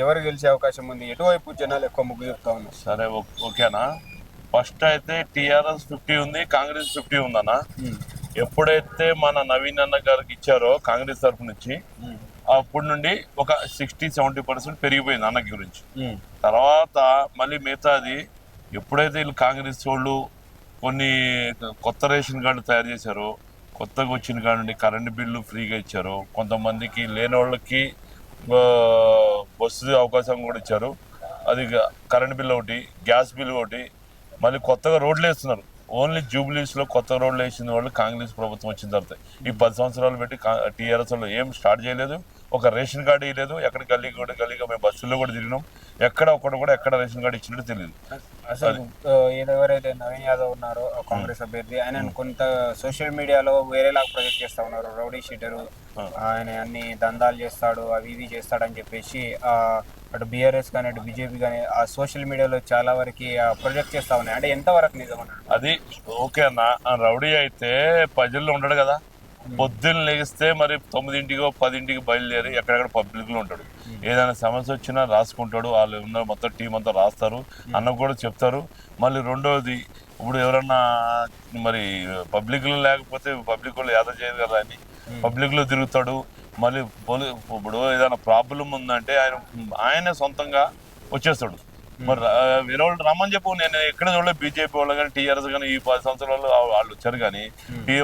ఎవరు గెలిచే అవకాశం ఉంది? ఎటువైపు జనాలు ఎక్కువ మొగ్గు చూపుతా ఉన్నారు? సరే ఓకేనా. ఫస్ట్ అయితే టీఆర్ఎస్ 50 ఉంది, కాంగ్రెస్ 50 ఉందన్న. ఎప్పుడైతే మన నవీన్ అన్న గారికి ఇచ్చారో కాంగ్రెస్ తరఫు నుంచి అప్పటి నుండి ఒక 60-70% పెరిగిపోయింది అన్న గురించి. తర్వాత మళ్ళీ మిగతాది ఎప్పుడైతే వీళ్ళు కాంగ్రెస్ వాళ్ళు కొన్ని కొత్త రేషన్ కార్డు తయారు చేశారో, కొత్తగా వచ్చిన కాడ నుండి కరెంటు బిల్లు ఫ్రీగా ఇచ్చారు, కొంతమందికి లేని వాళ్ళకి బస్సు అవకాశం కూడా ఇచ్చారు. అది కరెంట్ బిల్ ఒకటి, గ్యాస్ బిల్ ఒకటి, మళ్ళీ కొత్తగా రోడ్లు వేస్తున్నారు. ఓన్లీ జూబ్లీస్లో కొత్త రోడ్లు వేసిన వాళ్ళు కాంగ్రెస్ ప్రభుత్వం వచ్చిన తర్వాత. ఈ 10 సంవత్సరాలు పెట్టి టీఆర్ఎస్ వాళ్ళు ఏం స్టార్ట్ చేయలేదు. ఒక రేషన్ కార్డు ఇవ్వలేదు. ఎక్కడ గల్లీగా మేము బస్సుల్లో కూడా తిరిగినాం. ఎక్కడ ఒకటి కూడా ఎక్కడ రేషన్ కార్డు ఇచ్చినట్టు తెలియదు. అసలు ఎవరైతే నవీన్ యాదవ్ ఉన్నారో కాంగ్రెస్ అభ్యర్థి, ఆయన కొంత సోషల్ మీడియాలో వేరేలాగా ప్రొజెక్ట్ చేస్తా ఉన్నారు. రౌడీ షీటరు, ఆయన అన్ని దందాలు చేస్తాడు, అవి ఇవి చేస్తాడు అని చెప్పేసి అటు బీఆర్ఎస్ కానీ అటు బీజేపీ కానీ ఆ సోషల్ మీడియాలో చాలా వరకు ప్రొజెక్ట్ చేస్తా ఉన్నాయి. అంటే ఎంతవరకు నిజం అన్నాడు? అది ఓకే అన్న. రౌడీ అయితే ప్రజల్లో ఉండడు కదా. పొద్దున్న లేస్తే మరి 9ంటికో 10ంటికి బయలుదేరి ఎక్కడెక్కడ పబ్లిక్ లో ఉంటాడు. ఏదైనా సమస్య వచ్చినా రాసుకుంటాడు. వాళ్ళు ఉన్న మొత్తం టీం అంతా రాస్తారు, అన్న కూడా చెప్తారు. మళ్ళీ రెండోది, ఇప్పుడు ఎవరన్నా మరి పబ్లిక్ లో లేకపోతే పబ్లిక్ వాళ్ళు యాద చేయదు కదా అని పబ్లిక్ లో తిరుగుతాడు. మళ్ళీ ఇప్పుడు ఏదైనా ప్రాబ్లం ఉందంటే ఆయనే సొంతంగా వచ్చేస్తాడు. మరి వేరే వాళ్ళు రమ్మని చెప్పు. నేను ఎక్కడ చూడలేదు బీజేపీ వాళ్ళు కానీ టీఆర్ఎస్ కానీ ఈ 10 సంవత్సరాలు వాళ్ళు వచ్చారు. కానీ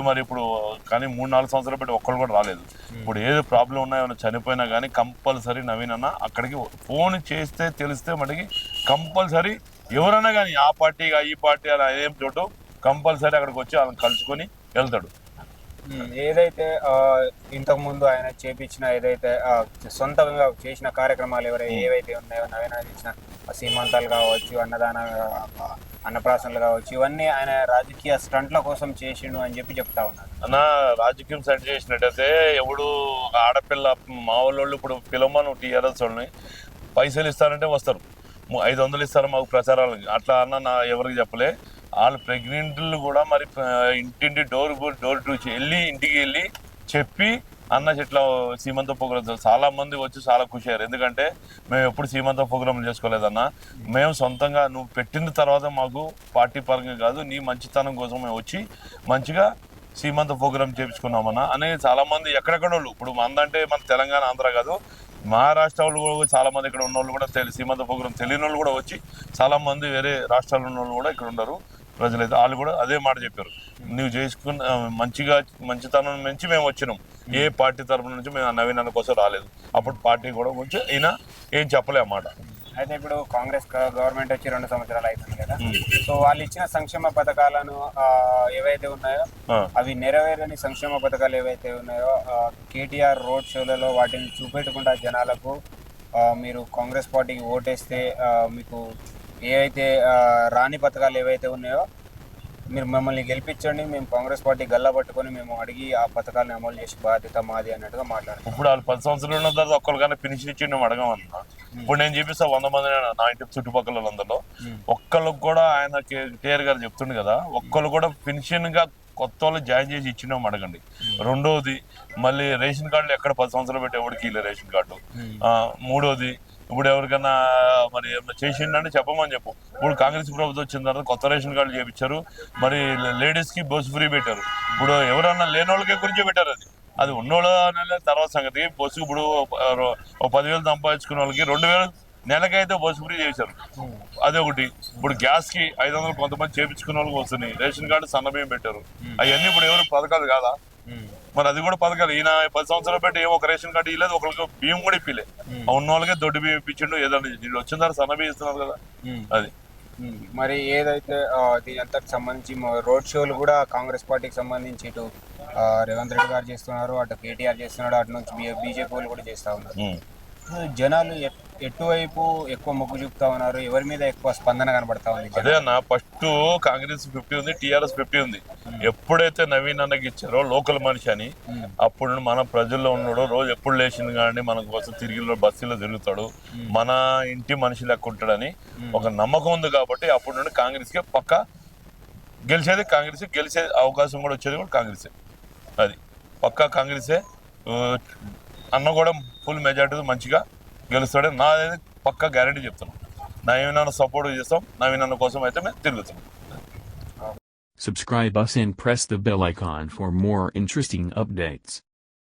మరి ఇప్పుడు కానీ 3-4 సంవత్సరాలు పెట్టి ఒక్కళ్ళు కూడా రాలేదు. ఇప్పుడు ఏది ప్రాబ్లం ఉన్నా ఏమైనా చనిపోయినా కానీ కంపల్సరీ నవీన్ అన్న అక్కడికి ఫోన్ చేస్తే తెలిస్తే మటుకి కంపల్సరీ ఎవరన్నా కానీ ఆ పార్టీ ఈ పార్టీ అలా ఏం చూడటం కంపల్సరీ అక్కడికి వచ్చి వాళ్ళని కలుసుకొని వెళ్తాడు. ఏదైతే ఇంతకు ముందు ఆయన చేపించిన ఏదైతే సొంతంగా చేసిన కార్యక్రమాలు ఏవైతే ఉన్నాయో, నవీన చేసిన సీమంతాలు కావచ్చు, అన్నప్రాసనలు కావచ్చు, ఇవన్నీ ఆయన రాజకీయ స్టంట్ల కోసం చేసిండు అని చెప్తా ఉన్నారు. అన్న రాజకీయం స్టంట్ చేసినట్టయితే ఎవడు ఆడపిల్ల మా వాళ్ళు ఇప్పుడు పిలవమను టీఆర్ఎస్ వాళ్ళని పైసలు ఇస్తారంటే వస్తారు. 500 ఇస్తారు మాకు ప్రచారాలకి. అట్లా అన్న ఎవరికి చెప్పలే. వాళ్ళు ప్రెగ్నెంట్లు కూడా మరి ఇంటింటి డోర్ టు వెళ్ళి ఇంటికి వెళ్ళి చెప్పి అన్న చెట్ల సీమంత ప్రోగ్రామ్ చాలా మంది వచ్చి చాలా ఖుషి అయ్యారు. ఎందుకంటే మేము ఎప్పుడు సీమంత ప్రోగ్రాంలు చేసుకోలేదన్న. మేము సొంతంగా నువ్వు పెట్టిన తర్వాత మాకు పార్టీ పరంగా కాదు, నీ మంచితనం కోసం మేము వచ్చి మంచిగా సీమంత ప్రోగ్రాం చేయించుకున్నామన్న అని చాలా మంది ఎక్కడెక్కడ వాళ్ళు. ఇప్పుడు మందంటే మన తెలంగాణ ఆంధ్ర కాదు, మహారాష్ట్ర వాళ్ళు కూడా చాలా మంది ఇక్కడ ఉన్న వాళ్ళు కూడా సీమంత ప్రోగ్రాం తెలియని వాళ్ళు కూడా వచ్చి చాలా మంది వేరే రాష్ట్రాల్లో ఉన్న వాళ్ళు కూడా ఇక్కడ ఉన్నారు. ప్రజలైతే వాళ్ళు కూడా అదే మాట చెప్పారు. నువ్వు చేసుకున్న మంచితనం నుంచి మేము వచ్చినాం. ఏ పార్టీ తరఫున నుంచి మేము నవీన్ అన్న కోసం రాలేదు. అప్పుడు పార్టీ కూడా కొంచెం అయినా ఏం చెప్పలే అన్నమాట. అయితే ఇప్పుడు కాంగ్రెస్ గవర్నమెంట్ వచ్చి 2 సంవత్సరాలు అవుతుంది కదా. సో వాళ్ళు ఇచ్చిన సంక్షేమ పథకాలను ఏవైతే ఉన్నాయో అవి నెరవేరని సంక్షేమ పథకాలు ఏవైతే ఉన్నాయో కేటీఆర్ రోడ్ షోలలో వాటిని చూపెట్టకుండా జనాలకు మీరు కాంగ్రెస్ పార్టీకి ఓటేస్తే మీకు ఏవైతే రాని పథకాలు ఏవైతే ఉన్నాయో మీరు మమ్మల్ని గెలిపించండి, మేము కాంగ్రెస్ పార్టీ గల్లా పట్టుకొని మేము అడిగి ఆ పథకాలను అమలు చేసే బాధ్యత మాది అన్నట్టుగా మాట్లాడారు. ఇప్పుడు వాళ్ళు 10 సంవత్సరాలు ఉన్న తర్వాత ఒక్కరికైనా ఫినిష్ ఇచ్చి మేము అడగమన్నా. ఇప్పుడు నేను చూపిస్తా 100 మంది నా ఇంటి చుట్టుపక్కల వాళ్ళందరిలో ఒక్కళ్ళకి కూడా ఆయన కేఆర్ గారు చెప్తుండే కదా, ఒక్కళ్ళు కూడా పెన్షన్ గా కొత్త వాళ్ళు జాయిన్ చేసి ఇచ్చినాం అడగండి. రెండోది మళ్ళీ రేషన్ కార్డులు ఎక్కడ 10 సంవత్సరాలు పెట్టి ఎవరికి ఇల్లే రేషన్ కార్డు. మూడోది ఇప్పుడు ఎవరికైనా మరి ఏమన్నా చేసిండే చెప్పమని చెప్పు. ఇప్పుడు కాంగ్రెస్ ప్రభుత్వం వచ్చిన తర్వాత కొత్త రేషన్ కార్డులు చేయించారు. మరి లేడీస్ కి బస్సు ఫ్రీ పెట్టారు. ఇప్పుడు ఎవరన్నా లేని వాళ్ళకి గురించి పెట్టారు. అది ఉన్నోళ్ళ తర్వాత సంగతి. బస్సు ఇప్పుడు 10,000 సంపాదించుకున్న వాళ్ళకి 2,000 నెలకైతే బస్సు ఫ్రీ చేశారు. అదొకటి. ఇప్పుడు గ్యాస్ కి 500 కొంతమంది చేయించుకున్న వాళ్ళకి వస్తున్నాయి. రేషన్ కార్డు సన్నబియ్యం పెట్టారు. అవన్నీ ఇప్పుడు ఎవరు పథకాలు కాదా? మరి అది కూడా పథకాలు. ఈయన 10 సంవత్సరాలు పెట్టి ఒక రేషన్ కార్డు ఇవ్వలేదు, ఒకరికి బియ్యం కూడా ఇప్పిలే. ఉన్న వాళ్ళకే దొడ్డు బియ్యం ఇప్పించిండు. ఏదైనా వీళ్ళు వచ్చిన తర్వాత సన్న బియ్యం ఇస్తున్నారు కదా. అది మరి ఏదైతే దీని అంతకు సంబంధించి రోడ్ షోలు కూడా కాంగ్రెస్ పార్టీకి సంబంధించి ఇటు రేవంత్ రెడ్డి గారు చేస్తున్నారు, అటు కేటీఆర్ చేస్తున్నాడు, అటు నుంచి బీజేపీ వాళ్ళు కూడా చేస్తా ఉన్నారు. జనాలు ఎటువైపు ఎక్కువ మొగ్గు చూపుతా ఉన్నారు? ఎవరి మీద ఎక్కువ స్పందన కనబడతా ఉంది? అదే అన్న, ఫస్ట్ కాంగ్రెస్ 50 ఉంది, టీఆర్ఎస్ 50 ఉంది. ఎప్పుడైతే నవీన్ అన్నకి ఇచ్చారో లోకల్ మనిషి అని, అప్పుడు మన ప్రజల్లో ఉన్నాడు. రోజు ఎప్పుడు లేచింది కానీ మన కోసం తిరిగి బస్సులో తిరుగుతాడు, మన ఇంటి మనిషి లెక్క ఉంటాడని ఒక నమ్మకం ఉంది. కాబట్టి అప్పుడు నుండి కాంగ్రెస్ కి పక్క గెలిచేది, కాంగ్రెస్ గెలిచే అవకాశం కూడా వచ్చేది కూడా కాంగ్రెసే. అది పక్కా కాంగ్రెసే. అన్న కూడా ఫుల్ మెజార్టీ మంచిగా గెలుస్తాడని నాదైతే పక్కా గ్యారెంటీ చెప్తున్నాం. నవీన్ సపోర్ట్ చేస్తాం, నవీన్ కోసం అయితే మేము తిరుగుతున్నాం. Subscribe us and press the bell icon for more interesting updates.